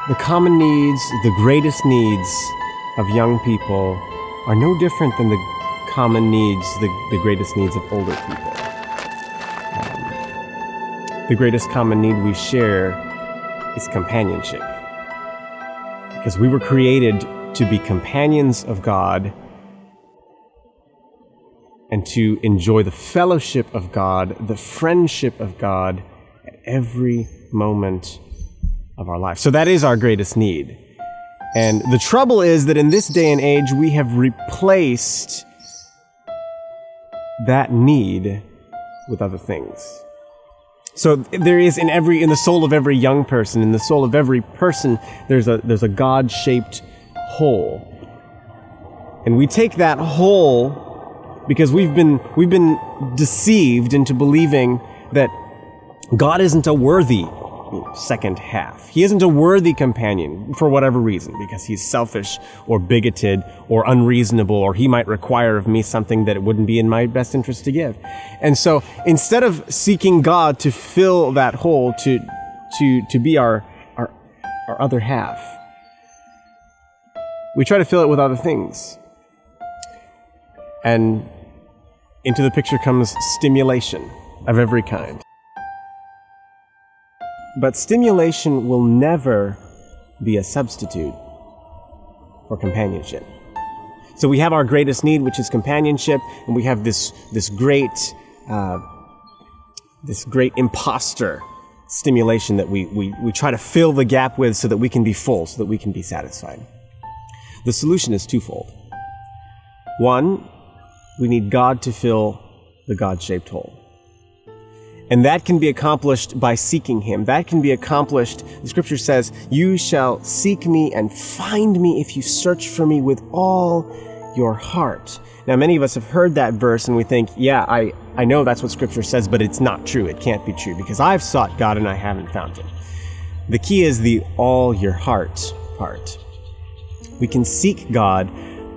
The common needs, the greatest needs of young people are no different than the common needs, the greatest needs of older people. The greatest common need we share is companionship. Because we were created to be companions of God and to enjoy the fellowship of God, the friendship of God at every moment of our life. So that is our greatest need. And the trouble is that in this day and age, we have replaced that need with other things. So there is in the soul of every young person, in the soul of every person, there's a God-shaped hole. And we take that hole because we've been deceived into believing that God isn't a worthy second half. He isn't a worthy companion for whatever reason, because he's selfish or bigoted or unreasonable, or he might require of me something that it wouldn't be in my best interest to give. And so instead of seeking God to fill that hole, to be our other half, we try to fill it with other things. And into the picture comes stimulation of every kind. But stimulation will never be a substitute for companionship. So we have our greatest need, which is companionship, and we have this great imposter stimulation that we try to fill the gap with so that we can be full, so that we can be satisfied. The solution is twofold. One, we need God to fill the God-shaped hole. And that can be accomplished by seeking him. That can be accomplished, the scripture says, you shall seek me and find me if you search for me with all your heart. Now, many of us have heard that verse and we think, yeah, I know that's what scripture says, but it's not true. It can't be true because I've sought God and I haven't found him. The key is the all your heart part. We can seek God,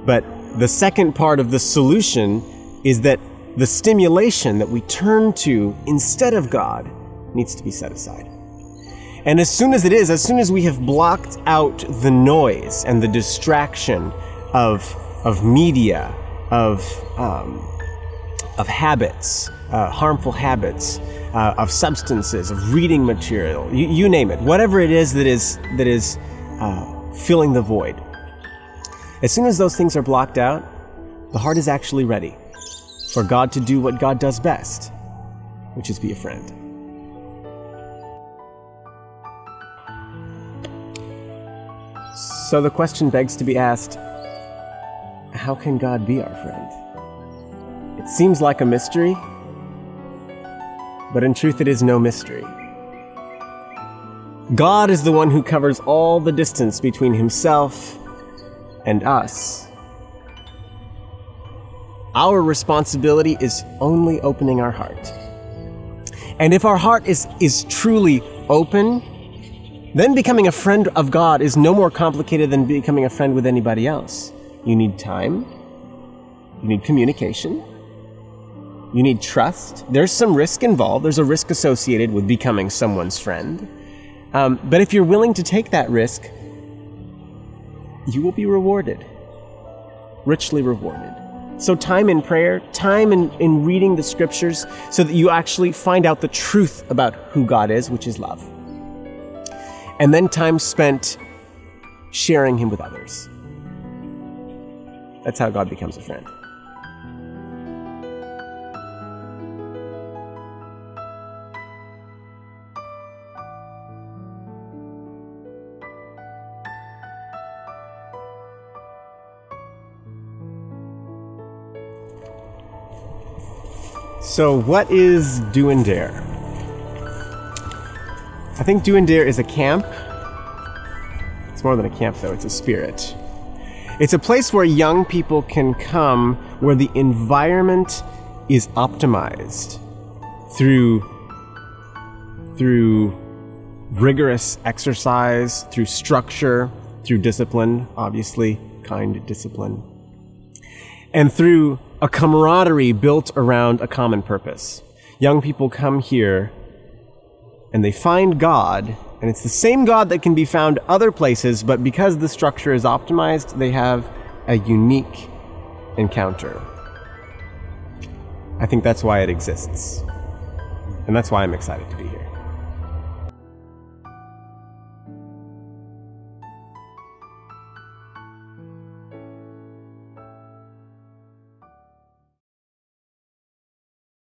but the second part of the solution is that the stimulation that we turn to instead of God needs to be set aside. And as soon as we have blocked out the noise and the distraction of media, of habits, harmful habits, of substances, of reading material, you name it, whatever it is that is filling the void. As soon as those things are blocked out, the heart is actually ready for God to do what God does best, which is be a friend. So the question begs to be asked, how can God be our friend? It seems like a mystery, but in truth it is no mystery. God is the one who covers all the distance between himself and us. Our responsibility is only opening our heart. And if our heart is truly open, then becoming a friend of God is no more complicated than becoming a friend with anybody else. You need time. You need communication. You need trust. There's some risk involved. There's a risk associated with becoming someone's friend. But if you're willing to take that risk, you will be rewarded, richly rewarded. So time in prayer, time in reading the scriptures so that you actually find out the truth about who God is, which is love. And then time spent sharing him with others. That's how God becomes a friend. So what is Do and Dare? I think Do and Dare is a camp. It's more than a camp though, it's a spirit. It's a place where young people can come where the environment is optimized through rigorous exercise, through structure, through discipline, obviously, kind discipline, and through a camaraderie built around a common purpose. Young people come here and they find God And it's the same God that can be found other places, but because the structure is optimized, they have a unique encounter. I think that's why it exists. And that's why I'm excited to be here.